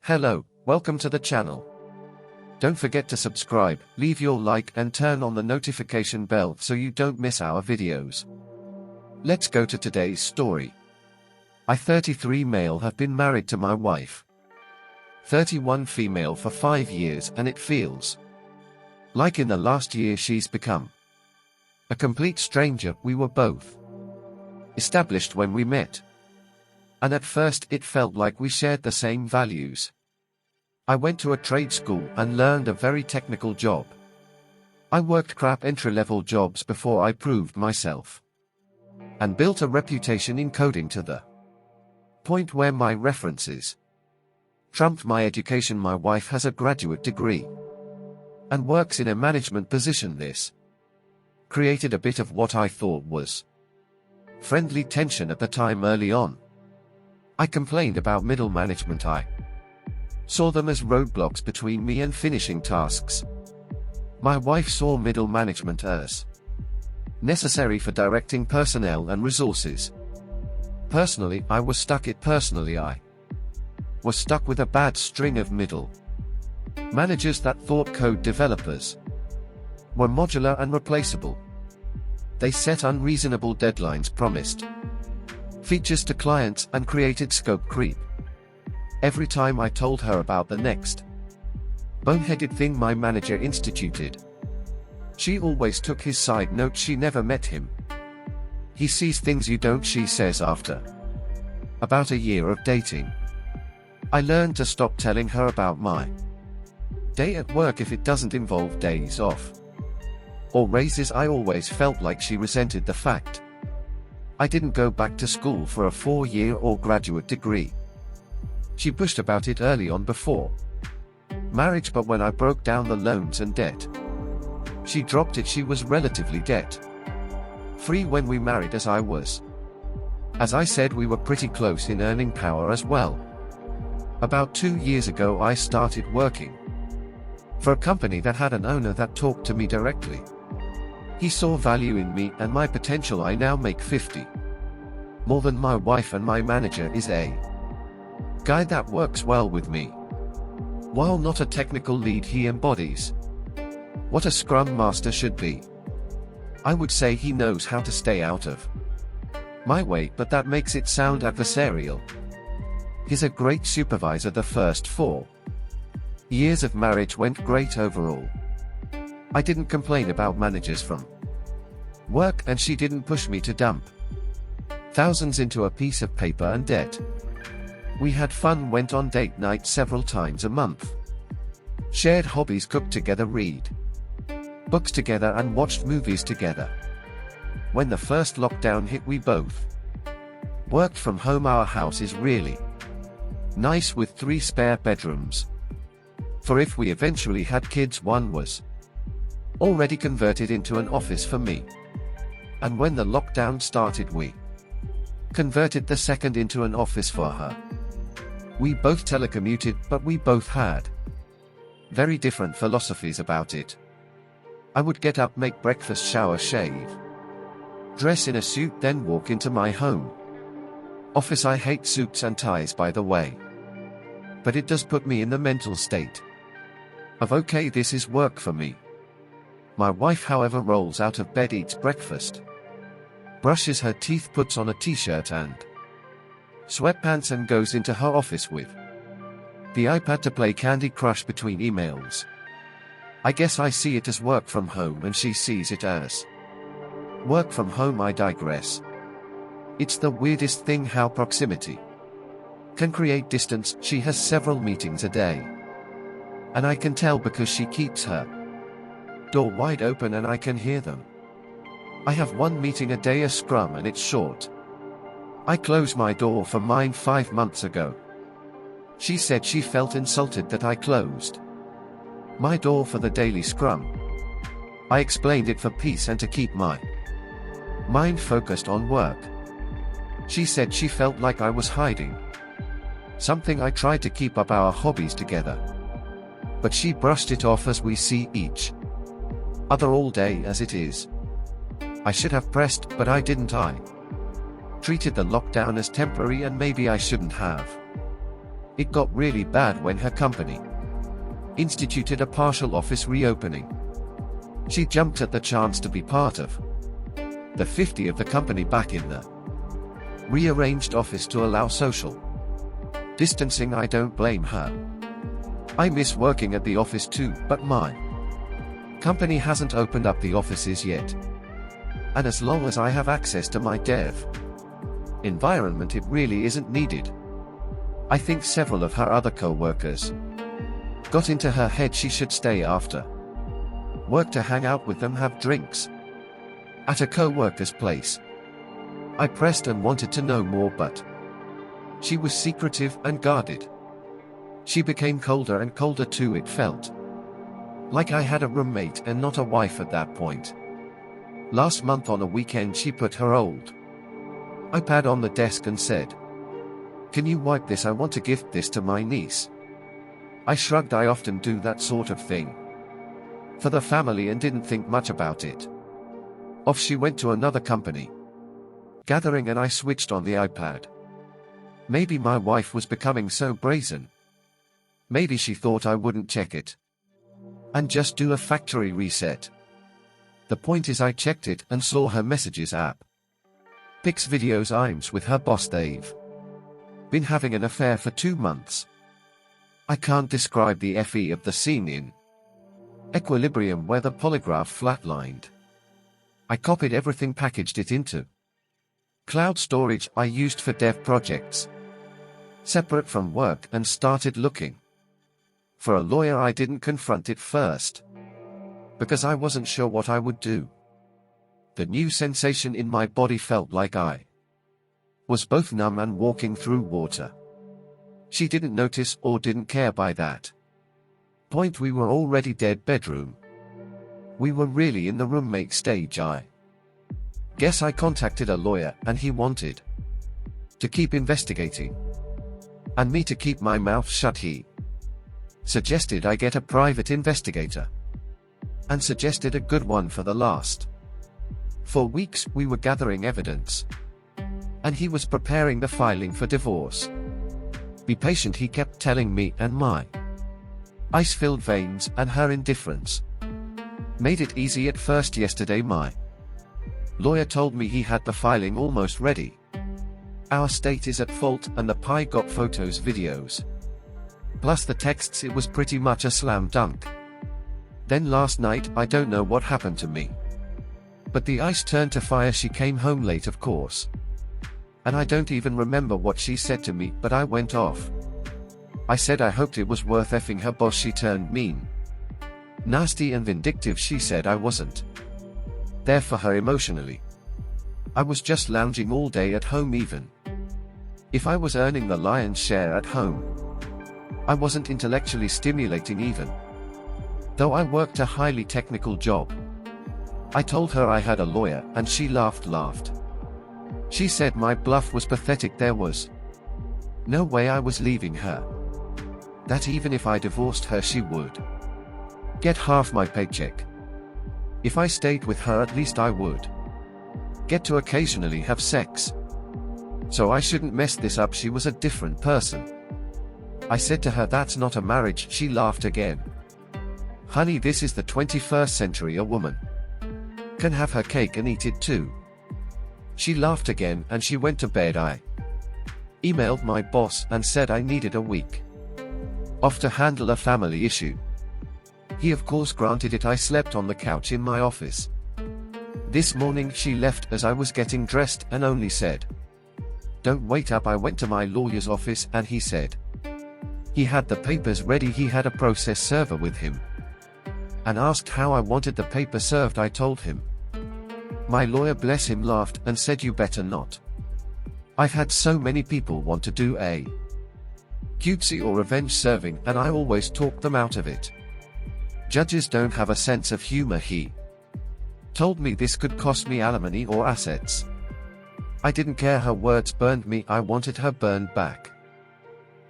Hello, welcome to the channel. Don't forget to subscribe, leave your like and turn on the notification bell so you don't miss our videos. Let's go to today's story. I 33 male have been married to my wife. 31 female for 5 years and it feels like in the last year she's become a complete stranger. We were both established when we met. And at first it felt like we shared the same values. I went to a trade school and learned a very technical job. I worked crap entry-level jobs before I proved myself. And built a reputation in coding to the point where my references trumped my education. My wife has a graduate degree and works in a management position. This created a bit of what I thought was friendly tension at the time. Early on, I complained about middle management. I saw them as roadblocks between me and finishing tasks. My wife saw middle management as necessary for directing personnel and resources. Personally, I was stuck with a bad string of middle managers that thought code developers were modular and replaceable. They set unreasonable deadlines, promised features to clients, and created scope creep. Every time I told her about the next boneheaded thing my manager instituted, she always took his side. Note, she never met him. He sees things you don't, she says. After about a year of dating, I learned to stop telling her about my day at work if it doesn't involve days off or raises. I always felt like she resented the fact I didn't go back to school for a 4-year or graduate degree. She pushed about it early on before marriage, but when I broke down the loans and debt, she dropped it. She was relatively debt-free when we married, as I was. As I said, we were pretty close in earning power as well. About 2 years ago I started working for a company that had an owner that talked to me directly. He saw value in me and my potential. I now make 50 more than my wife, and my manager is a guy that works well with me. While not a technical lead, he embodies what a scrum master should be. I would say he knows how to stay out of my way, but that makes it sound adversarial. He's a great supervisor. The first 4 years of marriage went great overall. I didn't complain about managers from work, and she didn't push me to dump thousands into a piece of paper and debt. We had fun, went on date night several times a month, shared hobbies, cooked together, read books together, and watched movies together. When the first lockdown hit, we both worked from home. Our house is really nice with 3 spare bedrooms. For if we eventually had kids, one was already converted into an office for me. And when the lockdown started, we converted the second into an office for her. We both telecommuted, but we both had very different philosophies about it. I would get up, make breakfast, shower, shave, dress in a suit, then walk into my home office. I hate suits and ties, by the way, but it does put me in the mental state of okay, this is work for me. My wife, however, rolls out of bed, eats breakfast, brushes her teeth, puts on a t-shirt and sweatpants, and goes into her office with the iPad to play Candy Crush between emails. I guess I see it as work from home and she sees it as work from home. I digress. It's the weirdest thing how proximity can create distance. She has several meetings a day, and I can tell because she keeps her door wide open and I can hear them. I have 1 meeting a day, a scrum, and it's short. I closed my door for mine 5 months ago. She said she felt insulted that I closed my door for the daily scrum. I explained it for peace and to keep my mind focused on work. She said she felt like I was hiding something. I tried to keep up our hobbies together, but she brushed it off as we see each other all day as it is. I should have pressed, but I didn't. I treated the lockdown as temporary, and maybe I shouldn't have. It got really bad when her company instituted a partial office reopening. She jumped at the chance to be part of the 50 of the company back in the rearranged office to allow social distancing. I don't blame her. I miss working at the office too, but my company hasn't opened up the offices yet. And as long as I have access to my dev environment, it really isn't needed. I think several of her other co-workers got into her head she should stay after work to hang out with them, have drinks at a co-worker's place. I pressed and wanted to know more, but she was secretive and guarded. She became colder and colder too. It felt like I had a roommate and not a wife at that point. Last month on a weekend, she put her old iPad on the desk and said, "Can you wipe this? I want to gift this to my niece." I shrugged. I often do that sort of thing for the family and didn't think much about it. Off she went to another company gathering and I switched on the iPad. Maybe my wife was becoming so brazen. Maybe she thought I wouldn't check it and just do a factory reset. The point is, I checked it and saw her messages app. Pics, videos, IMs with her boss. They've been having an affair for 2 months. I can't describe the FE of the scene in Equilibrium where the polygraph flatlined. I copied everything, packaged it into cloud storage I used for dev projects separate from work, and started looking for a lawyer. I didn't confront it first because I wasn't sure what I would do. The new sensation in my body felt like I was both numb and walking through water. She didn't notice or didn't care by that point. We were already dead bedroom. We were really in the roommate stage. I guess I contacted a lawyer and he wanted to keep investigating and me to keep my mouth shut. He suggested I get a private investigator and suggested a good one. For the last 4 weeks we were gathering evidence and he was preparing the filing for divorce. Be patient, he kept telling me, and my ice-filled veins and her indifference made it easy at first. Yesterday my lawyer told me he had the filing almost ready. Our state is at fault and the PI got photos, videos, plus the texts. It was pretty much a slam dunk. Then last night, I don't know what happened to me, but the ice turned to fire. She came home late, of course, and I don't even remember what she said to me, but I went off. I said I hoped it was worth effing her boss. She turned mean, nasty and vindictive. She said I wasn't there for her emotionally. I was just lounging all day at home. Even if I was earning the lion's share at home, I wasn't intellectually stimulating, even though I worked a highly technical job. I told her I had a lawyer and she laughed. She said my bluff was pathetic. There was no way I was leaving her, that even if I divorced her she would get half my paycheck. If I stayed with her, at least I would get to occasionally have sex. So I shouldn't mess this up. She was a different person. I said to her, that's not a marriage. She laughed again. Honey, this is the 21st century. A woman can have her cake and eat it too. She laughed again and she went to bed. I emailed my boss and said I needed a week off to handle a family issue. He of course granted it. I slept on the couch in my office. This morning she left as I was getting dressed and only said, "Don't wait up." I went to my lawyer's office and he said he had the papers ready. He had a process server with him and asked how I wanted the paper served. I told him. My lawyer, bless him, laughed and said, "You better not. I've had so many people want to do a cutesy or revenge serving and I always talk them out of it. Judges don't have a sense of humor." He told me this could cost me alimony or assets. I didn't care. Her words burned me. I wanted her burned back.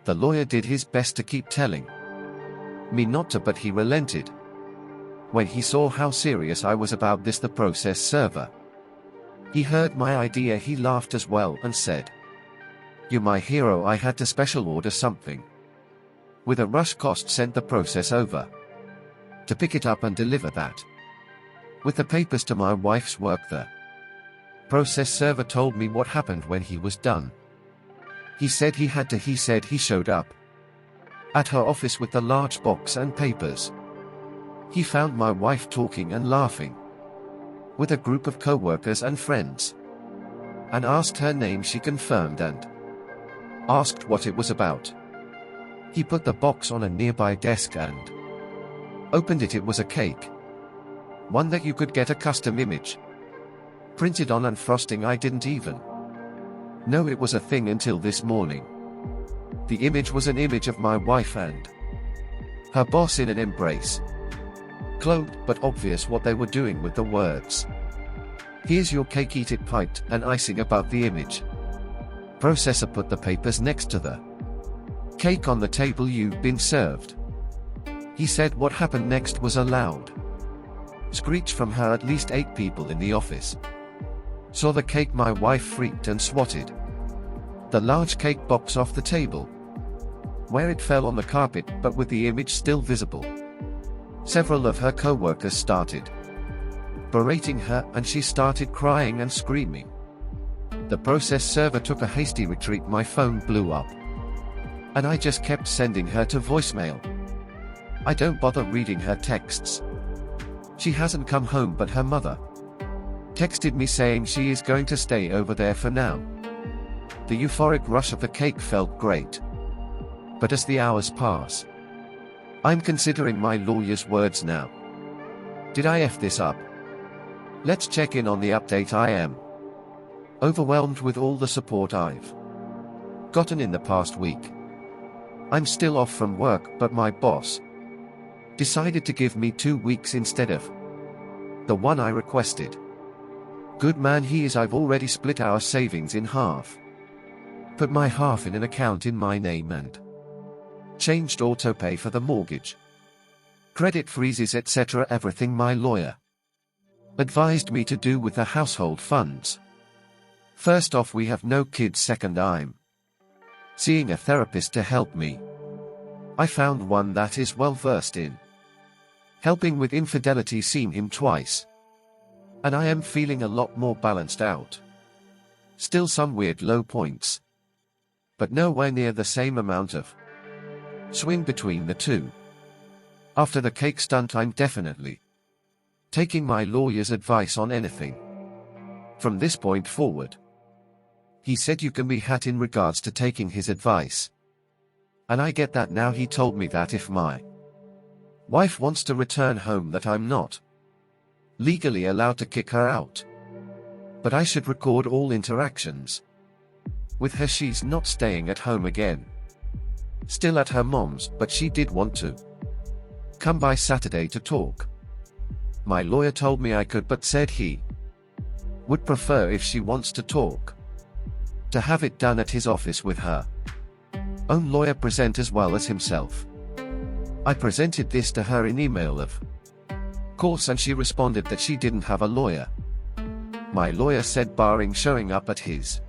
The lawyer did his best to keep telling me not to, but he relented when he saw how serious I was about this. The process server, he heard my idea. He laughed as well and said, "You're my hero. I had to special order something With a rush cost sent the process over to pick it up and deliver that. With the papers to my wife's work, the process server told me what happened when he was done. He said he showed up at her office with the large box and papers. He found my wife talking and laughing with a group of co-workers and friends, and asked her name. She confirmed and asked what it was about. He put the box on a nearby desk and opened it. It was a cake, one that you could get a custom image printed on and frosting. I didn't even know it was a thing until this morning. The image was an image of my wife and her boss in an embrace. Clothed but obvious what they were doing with the words, "Here's your cake, eat it," piped, and icing above the image. Processor put the papers next to the cake on the table. "You've been served." He said what happened next was a loud screech from her. At least 8 people in the office saw the cake. My wife freaked and swatted the large cake box off the table, where it fell on the carpet, but with the image still visible. Several of her co-workers started berating her, and she started crying and screaming. The process server took a hasty retreat. My phone blew up, and I just kept sending her to voicemail. I don't bother reading her texts. She hasn't come home, but her mother texted me saying she is going to stay over there for now. The euphoric rush of the cake felt great, but as the hours pass, I'm considering my lawyer's words now. Did I F this up? Let's check in on the update. I am overwhelmed with all the support I've gotten in the past week. I'm still off from work, but my boss decided to give me 2 weeks instead of the one I requested. Good man he is. I've already split our savings in half, put my half in an account in my name, and changed autopay for the mortgage, credit freezes, etc. Everything my lawyer advised me to do with the household funds. First off, we have no kids. Second, I'm seeing a therapist to help me. I found one that is well versed in helping with infidelity. Seen him twice, and I am feeling a lot more balanced out. Still some weird low points, but nowhere near the same amount of swing between the two. After the cake stunt, I'm definitely taking my lawyer's advice on anything from this point forward. He said you can be hat in regards to taking his advice, and I get that now. He told me that if my wife wants to return home, that I'm not legally allowed to kick her out, but I should record all interactions with her. She's not staying at home again, still at her mom's, but she did want to come by Saturday to talk. My lawyer told me I could, but said he would prefer, if she wants to talk, to have it done at his office with her own lawyer present as well as himself. I presented this to her in email of course, and she responded that she didn't have a lawyer. My lawyer said barring showing up at his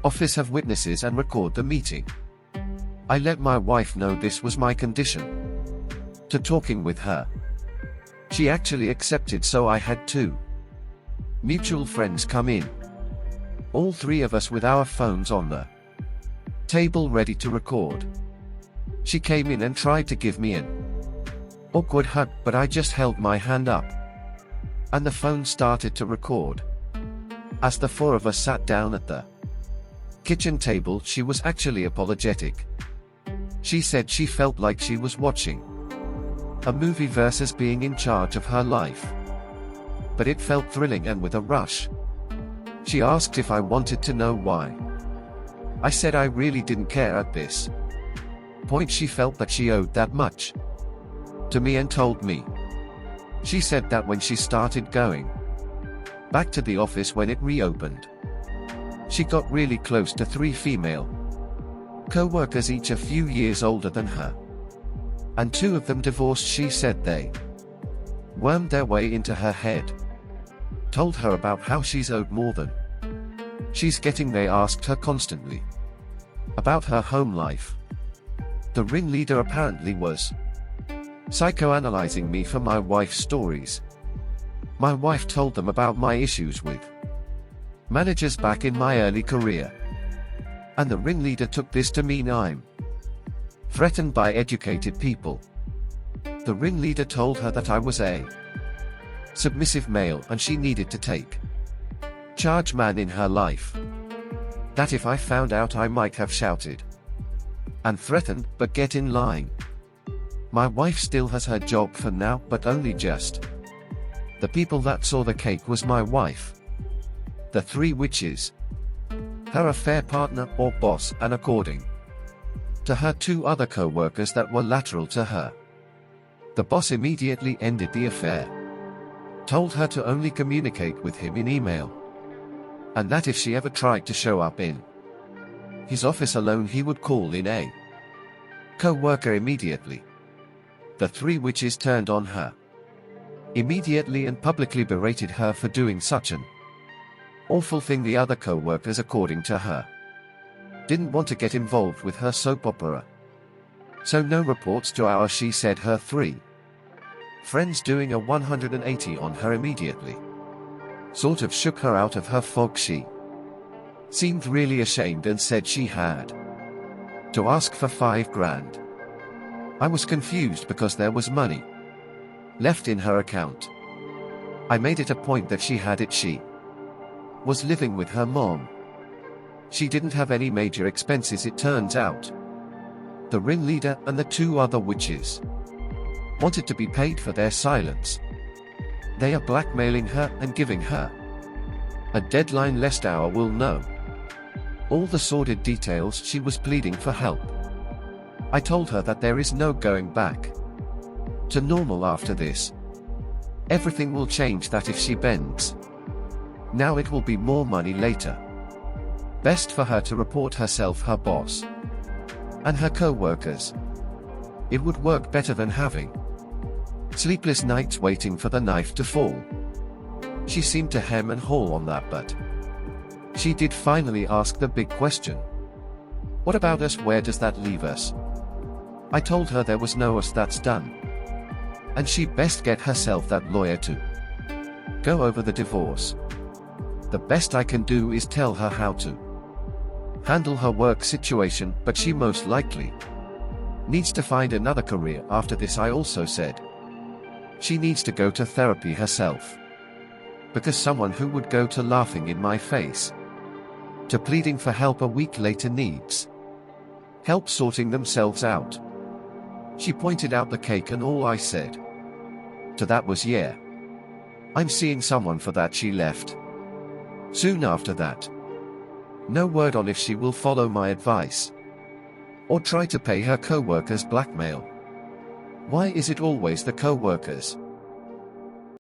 office, have witnesses and record the meeting. I let my wife know this was my condition to talking with her. She actually accepted, so I had 2 mutual friends come in, all 3 of us with our phones on the table ready to record. She came in and tried to give me an awkward hug, but I just held my hand up, and the phone started to record. As the 4 of us sat down at the kitchen table, she was actually apologetic. She said she felt like she was watching a movie versus being in charge of her life, but it felt thrilling and with a rush. She asked if I wanted to know why. I said I really didn't care at this point. She felt that she owed that much to me and told me. She said that when she started going back to the office when it reopened, she got really close to 3 female co-workers, each a few years older than her, and 2 of them divorced. She said they wormed their way into her head, told her about how she's owed more than she's getting. They asked her constantly about her home life, The ringleader apparently was psychoanalyzing me for my wife's stories. My wife told them about my issues with managers back in my early career. And the ringleader took this to mean I'm threatened by educated people. The ringleader told her that I was a submissive male and she needed to take charge man in her life. That if I found out I might have shouted and threatened, but get in line. My wife still has her job for now, but only just. The people that saw the cake was my wife, the three witches, her affair partner or boss, and according to her, two other co-workers that were lateral to her. The boss immediately ended the affair, told her to only communicate with him in email, and that if she ever tried to show up in his office alone he would call in a co-worker immediately. The three witches turned on her immediately and publicly berated her for doing such an awful thing. The other co-workers, according to her, didn't want to get involved with her soap opera, so no reports to our, she said. Her three friends doing a 180 on her immediately sort of shook her out of her fog. She seemed really ashamed and said she had to ask for $5,000. I was confused because there was money left in her account. I made it a point that she had it. She was living with her mom. She didn't have any major expenses, it turns out. The ringleader and the two other witches wanted to be paid for their silence. They are blackmailing her and giving her a deadline lest our will know all the sordid details. She was pleading for help. I told her that there is no going back to normal after this. Everything will change, that if she bends now it will be more money later. Best for her to report herself, her boss, and her co-workers. It would work better than having sleepless nights waiting for the knife to fall. She seemed to hem and haw on that, but she did finally ask the big question. What about us? Where does that leave us? I told her there was no us, that's done. And she'd best get herself that lawyer to go over the divorce. The best I can do is tell her how to handle her work situation, but she most likely needs to find another career after this. I also said she needs to go to therapy herself, because someone who would go to laughing in my face to pleading for help a week later needs help sorting themselves out. She pointed out the cake and all I said to that was, yeah, I'm seeing someone for that. She left soon after that. No word on if she will follow my advice or try to pay her co-workers blackmail. Why is it always the co-workers?